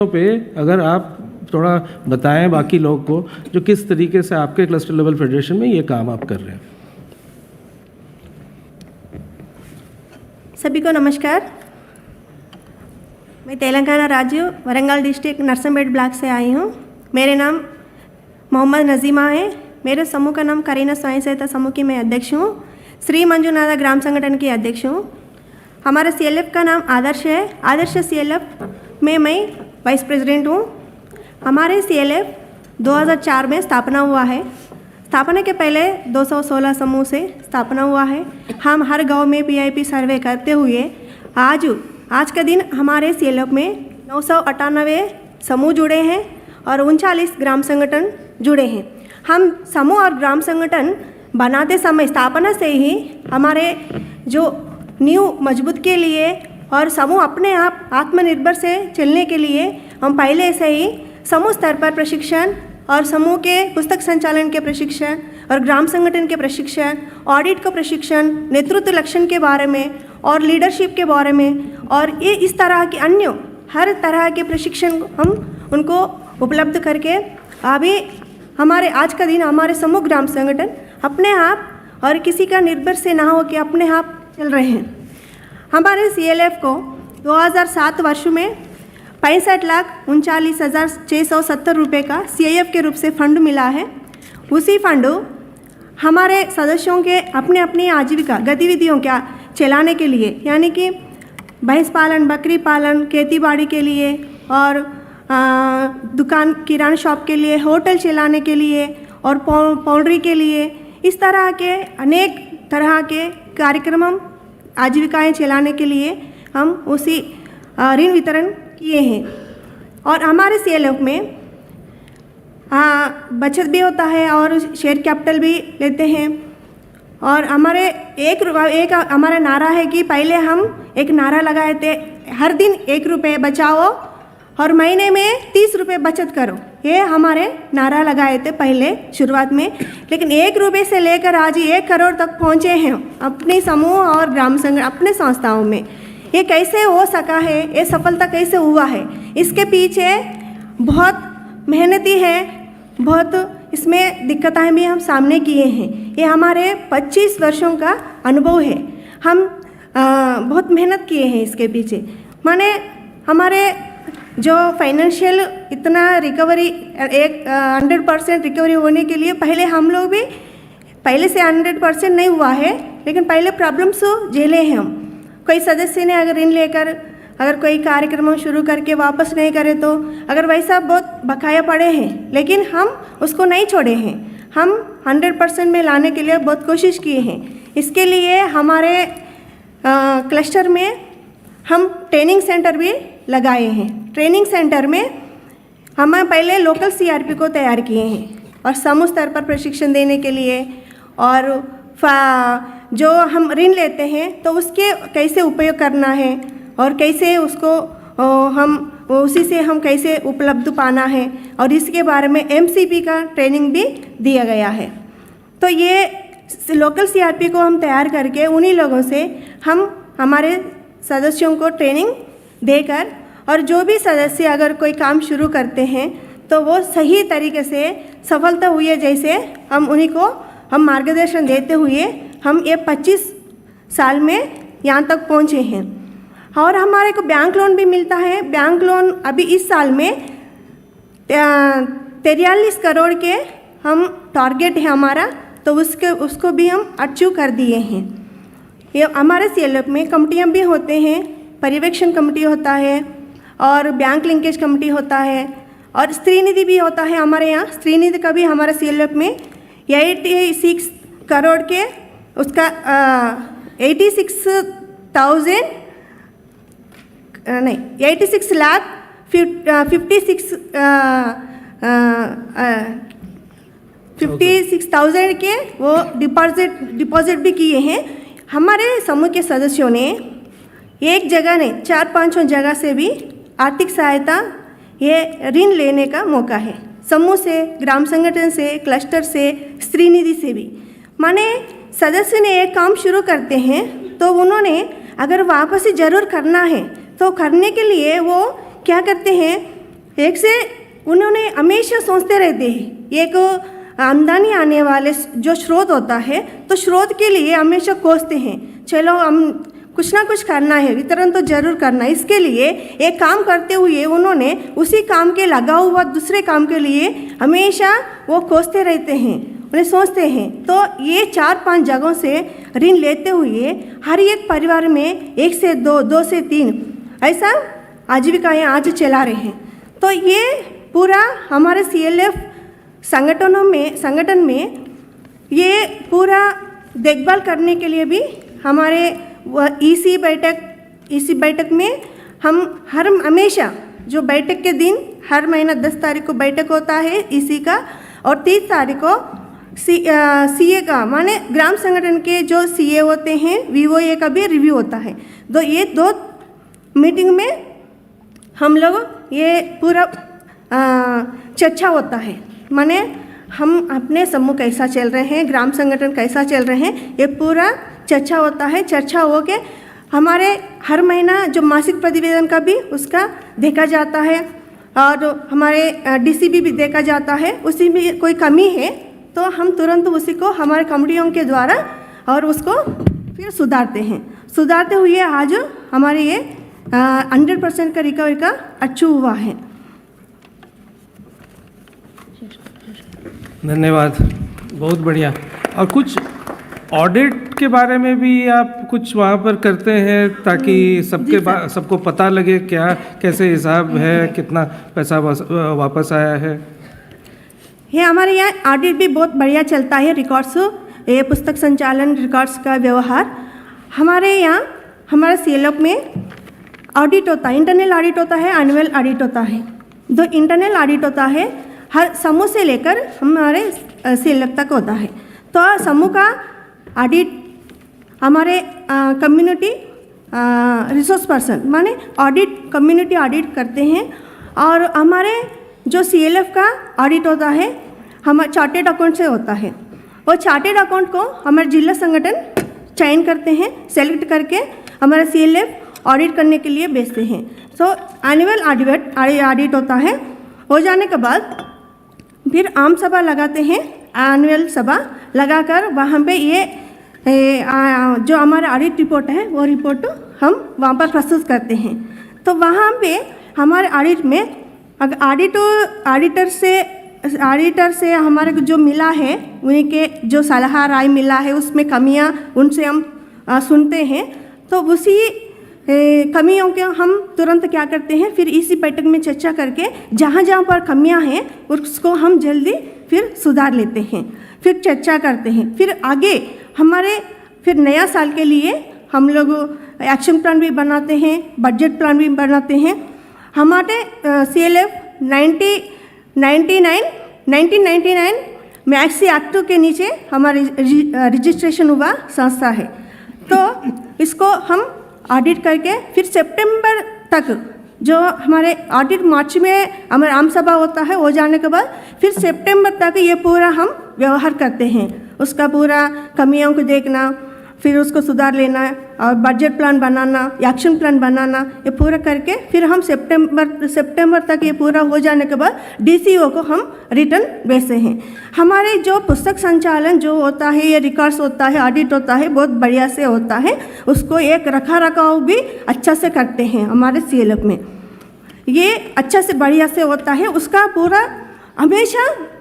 पे अगर आप थोड़ा बताएं बाकी लोग को जो किस तरीके से आपके क्लस्टर लेवल फेडरेशन में ये काम आप कर रहे हैं। सभी को नमस्कार। मैं तेलंगाना राज्य वरंगल डिस्ट्रिक्ट नरसंपेट ब्लॉक से आई हूँ। मेरे नाम मोहम्मद नज़ीमा है। मेरे समूह का नाम करीना स्वयं सहायता समूह की मैं अध्यक्ष हूँ। श्री मंजुनाथ ग्राम संगठन की अध्यक्ष हूँ। हमारे CLF का नाम आदर्श है। आदर्श CLF में मैं वाइस प्रेसिडेंट हूँ। हमारे CLF 2004 में स्थापना हुआ है। स्थापना के पहले 216 समूह से स्थापना हुआ है। हम हर गांव में PIP सर्वे करते हुए आज का दिन हमारे CLF में 998 समूह जुड़े हैं और 39 ग्राम संगठन जुड़े हैं। हम समूह और ग्राम संगठन बनाते समय स्थापना से ही हमारे जो नींव मजबूत के लिए और समूह अपने आप आत्मनिर्भर से चलने के लिए हम पहले से ही समूह स्तर पर प्रशिक्षण और समूह के पुस्तक संचालन के प्रशिक्षण और ग्राम संगठन के प्रशिक्षण, ऑडिट का प्रशिक्षण, नेतृत्व लक्षण के बारे में और लीडरशिप के बारे में और ये इस तरह के अन्य हर तरह के प्रशिक्षण हम उनको उपलब्ध करके अभी हमारे आज का दिन हमारे समूह ग्राम संगठन अपने आप और किसी का निर्भर से ना हो के अपने आप चल रहे हैं। हमारे CLF को 2007 वर्ष में 65,39,670 रुपये का CIF के रूप से फंड मिला है। उसी फंड हमारे सदस्यों के अपने अपनी आजीविका गतिविधियों क्या चलाने के लिए यानी कि भैंस पालन, बकरी पालन, खेती बाड़ी के लिए और दुकान किराना शॉप के लिए, होटल चलाने के लिए और पोल्ट्री के लिए, इस तरह के अनेक तरह के कार्यक्रम हम आजीविकाएं चलाने के लिए हम उसी ऋण वितरण किए हैं। और हमारे CLF में बचत भी होता है और शेयर कैपिटल भी लेते हैं। और हमारे एक हमारा नारा है कि पहले हम एक नारा लगाए थे, हर दिन 1 रुपये बचाओ और महीने में 30 रुपये बचत करो। ये हमारे नारा लगाए थे पहले शुरुआत में, लेकिन 1 रुपये से लेकर आज 1 करोड़ तक पहुँचे हैं अपने समूह और ग्राम संगठन अपने संस्थाओं में। ये कैसे हो सका है, ये सफलता कैसे हुआ है, इसके पीछे बहुत मेहनती है, बहुत इसमें दिक्कतें भी हम सामने किए हैं। ये हमारे 25 वर्षों का अनुभव है। हम बहुत मेहनत किए हैं इसके पीछे। माने हमारे जो फाइनेंशियल इतना रिकवरी 100% रिकवरी होने के लिए पहले हम लोग भी पहले से 100% नहीं हुआ है, लेकिन पहले प्रॉब्लम्स झेले हैं हम। कोई सदस्य ने अगर ऋण लेकर अगर कोई कार्यक्रम शुरू करके वापस नहीं करे तो अगर वैसा बहुत बकाया पड़े हैं, लेकिन हम उसको नहीं छोड़े हैं। हम 100% में लाने के लिए बहुत कोशिश किए हैं। इसके लिए हमारे क्लस्टर में हम ट्रेनिंग सेंटर भी लगाए हैं। ट्रेनिंग सेंटर में हम पहले लोकल CRP को तैयार किए हैं और समूह स्तर पर प्रशिक्षण देने के लिए और जो हम ऋण लेते हैं तो उसके कैसे उपयोग करना है और कैसे उसको हम उसी से हम कैसे उपलब्ध पाना है और इसके बारे में MCP का ट्रेनिंग भी दिया गया है। तो ये लोकल CRP को हम तैयार करके उन्हीं लोगों से हम हमारे सदस्यों को ट्रेनिंग देकर और जो भी सदस्य अगर कोई काम शुरू करते हैं तो वो सही तरीके से सफलता हुई जैसे हम उन्हीं को हम मार्गदर्शन देते हुए हम ये 25 साल में यहाँ तक पहुँचे हैं। और हमारे को बैंक लोन भी मिलता है। बैंक लोन अभी इस साल में 43 करोड़ के हम टारगेट है हमारा, तो उसको भी हम अचीव कर दिए हैं। ये हमारे CLF में कमेटियाँ भी होते हैं, पर्यवेक्षण कमेटी होता है और बैंक लिंकेज कमेटी होता है और स्त्री निधि भी होता है हमारे यहाँ। स्त्री निधि का भी हमारे CLF में 86 करोड़ के उसका 86 लाख 56,000 के वो डिपॉजिट भी किए हैं। हमारे समूह के सदस्यों ने एक जगह नहीं 4-5 जगह से भी आर्थिक सहायता ये ऋण लेने का मौका है। समूह से, ग्राम संगठन से, क्लस्टर से, स्त्री निधि से भी। माने सदस्य ने एक काम शुरू करते हैं तो उन्होंने अगर वापस ज़रूर करना है तो करने के लिए वो क्या करते हैं, एक से उन्होंने हमेशा सोचते रहते हैं एक आमदनी आने वाले जो स्रोत होता है, तो स्रोत के लिए हमेशा कोसते हैं, चलो हम कुछ ना कुछ करना है, वितरण तो जरूर करना है। इसके लिए एक काम करते हुए उन्होंने उसी काम के लगा हुआ दूसरे काम के लिए हमेशा वो कोसते रहते हैं, उन्हें सोचते हैं। तो ये 4-5 जगहों से ऋण लेते हुए हर एक परिवार में 1 से 2, 2 से 3 ऐसा आजीविकाएँ आज चला रहे हैं। तो ये पूरा हमारे CLF संगठन में ये पूरा देखभाल करने के लिए भी हमारे EC बैठक में हम हमेशा जो बैठक के दिन हर महीना 10 तारीख को बैठक होता है EC का, और 30 तारीख को CA का, माने ग्राम संगठन के जो CA होते हैं VOA का भी रिव्यू होता है। तो ये 2 मीटिंग में हम लोग ये पूरा चर्चा होता है, माने हम अपने समूह कैसा चल रहे हैं, ग्राम संगठन कैसा चल रहे हैं, ये पूरा चर्चा होता है। चर्चा हो के हमारे हर महीना जो मासिक प्रतिवेदन का भी उसका देखा जाता है, और हमारे DCB भी देखा जाता है। उसी में कोई कमी है तो हम तुरंत उसी को हमारे कमेटियों के द्वारा और उसको फिर सुधारते हैं। सुधारते हुए आज हमारे ये 100% का रिकवरी का अचीव हुआ है। धन्यवाद, बहुत बढ़िया। और कुछ ऑडिट के बारे में भी आप कुछ वहाँ पर करते हैं ताकि सबको पता लगे क्या कैसे हिसाब है, कितना पैसा वापस आया है? ये हमारे यहाँ ऑडिट भी बहुत बढ़िया चलता है। रिकॉर्ड्स, ये पुस्तक संचालन, रिकॉर्ड्स का व्यवहार हमारे यहाँ हमारे CLF में ऑडिट होता है, इंटरनल ऑडिट होता है, एनुअल ऑडिट होता है। जो इंटरनल ऑडिट होता है हर समूह से लेकर हमारे CLF तक होता है। तो समूह का ऑडिट हमारे कम्युनिटी रिसोर्स पर्सन माने ऑडिट कम्युनिटी ऑडिट करते हैं, और हमारे जो CLF का ऑडिट होता है हमारे चार्टेड अकाउंट से होता है। वो चार्टेड अकाउंट को हमारे जिला संगठन चयन करते हैं, सेलेक्ट करके हमारा CLF ऑडिट करने के लिए भेजते हैं। सो एनुअल ऑडिट होता है। हो जाने के बाद फिर आम सभा लगाते हैं, एनुअल सभा लगाकर वहाँ पे ये जो हमारा ऑडिट रिपोर्ट है वो रिपोर्ट हम वहाँ पर प्रस्तुत करते हैं। तो वहाँ पे हमारे ऑडिट में अगर ऑडिटर से हमारे को जो मिला है, उनके जो सलाह राय मिला है उसमें कमियाँ उनसे हम सुनते हैं। तो उसी कमियों के हम तुरंत क्या करते हैं, फिर इसी बैठक में चर्चा करके जहाँ जहाँ पर कमियाँ हैं उसको हम जल्दी फिर सुधार लेते हैं, फिर चर्चा करते हैं। फिर आगे हमारे फिर नया साल के लिए हम लोग एक्शन प्लान भी बनाते हैं, बजट प्लान भी बनाते हैं। हमारे CLF 1999 मैक्सी एक्ट के नीचे हमारे रजिस्ट्रेशन हुआ संस्था है। तो इसको हम ऑडिट करके फिर सितंबर तक जो हमारे ऑडिट मार्च में हमारा आम सभा होता है, हो जाने के बाद फिर सितंबर तक ये पूरा हम व्यवहार करते हैं। उसका पूरा कमियों को देखना, फिर उसको सुधार लेना और बजट प्लान बनाना, एक्शन प्लान बनाना, ये पूरा करके फिर हम सितंबर तक ये पूरा हो जाने के बाद DCO को हम रिटर्न भेजते हैं। हमारे जो पुस्तक संचालन जो होता है, ये रिकॉर्ड्स होता है, ऑडिट होता है, बहुत बढ़िया से होता है। उसको एक रखा रखाव भी अच्छा से करते हैं हमारे CLF में, ये अच्छा से बढ़िया से होता है। उसका पूरा हमेशा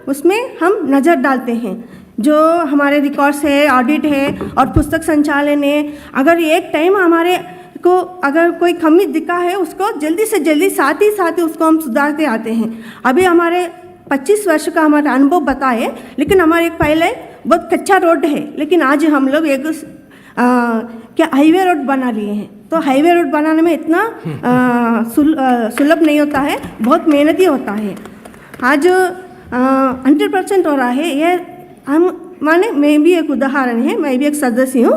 उसमें हम नज़र डालते हैं। जो हमारे रिकॉर्ड्स है, ऑडिट है और पुस्तक संचालन है, अगर एक टाइम हमारे को अगर कोई कमी दिखा है उसको जल्दी से जल्दी साथ ही उसको हम सुधारते आते हैं। अभी हमारे 25 वर्ष का हमारा अनुभव बताए, लेकिन हमारे एक पहले बहुत कच्चा रोड है, लेकिन आज हम लोग एक हाईवे रोड बना लिए हैं। तो हाईवे रोड बनाने में इतना सुलभ नहीं होता है, बहुत मेहनती होता है। आज 100% हो रहा है। ये हम माने मैं भी एक उदाहरण है, मैं भी एक सदस्य हूँ।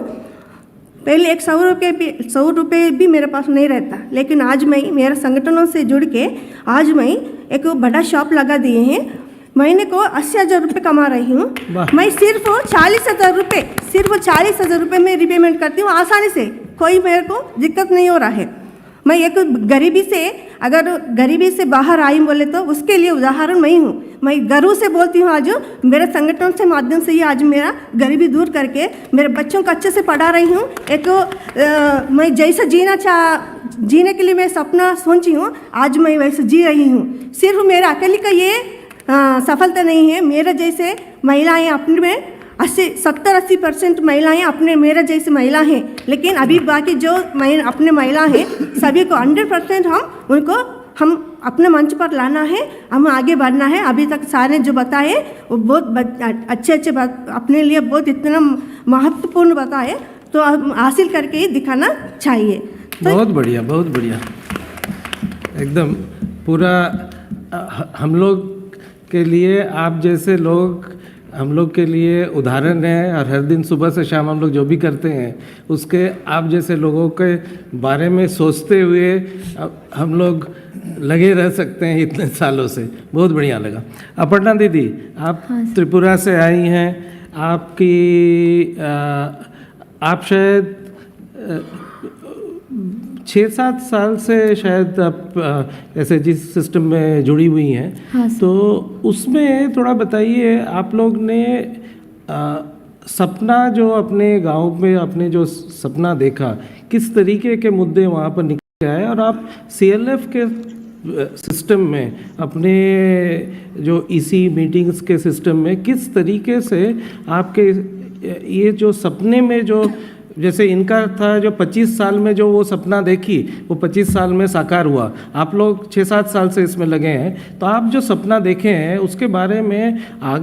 पहले एक 100 रुपये भी मेरे पास नहीं रहता, लेकिन आज मैं मेरे संगठनों से जुड़ के आज मैं एक बड़ा शॉप लगा दिए हैं। महीने को 80,000 रुपये कमा रही हूँ। मैं सिर्फ 40,000 रुपये में रिपेमेंट करती हूँ आसानी से, कोई मेरे को दिक्कत नहीं हो रहा है। मैं एक गरीबी से बाहर आई बोले तो उसके लिए उदाहरण मैं हूँ। मैं गर्व से बोलती हूँ, आज मेरे संगठन से माध्यम से ही आज मेरा गरीबी दूर करके मेरे बच्चों को अच्छे से पढ़ा रही हूँ। मैं जैसा जीने के लिए मैं सपना सोची हूँ, आज मैं वैसे जी रही हूँ। सिर्फ मेरा अकेले का ये सफलता नहीं है, मेरे जैसे महिलाएं अपने में 70-80% महिलाएं अपने मेरे जैसे महिला हैं, लेकिन अभी बाकी जो अपने महिला हैं सभी को 100% हम अपने मंच पर लाना है, हमें आगे बढ़ना है। अभी तक सारे जो बताए वो बहुत अच्छे बात अपने लिए बहुत इतना महत्वपूर्ण बताए, तो हम हासिल करके ही दिखाना चाहिए। तो बहुत बढ़िया एकदम पूरा हम लोग के लिए, आप जैसे लोग हम लोग के लिए उदाहरण है। और हर दिन सुबह से शाम हम लोग जो भी करते हैं उसके आप जैसे लोगों के बारे में सोचते हुए हम लोग लगे रह सकते हैं इतने सालों से। बहुत बढ़िया लगा। अपर्णा दीदी, आप त्रिपुरा से आई हैं, आप शायद 6-7 साल से शायद आप SHG सिस्टम में जुड़ी हुई हैं। हाँ, तो उसमें थोड़ा बताइए, आप लोग ने सपना जो अपने गांव में आपने जो सपना देखा, किस तरीके के मुद्दे वहाँ पर निकल आए, और आप CLF के सिस्टम में अपने जो EC मीटिंग्स के सिस्टम में किस तरीके से आपके ये जो सपने में जो जैसे इनका था जो 25 साल में जो वो सपना देखी वो 25 साल में साकार हुआ, आप लोग 6-7 साल से इसमें लगे हैं, तो आप जो सपना देखे हैं उसके बारे में आगे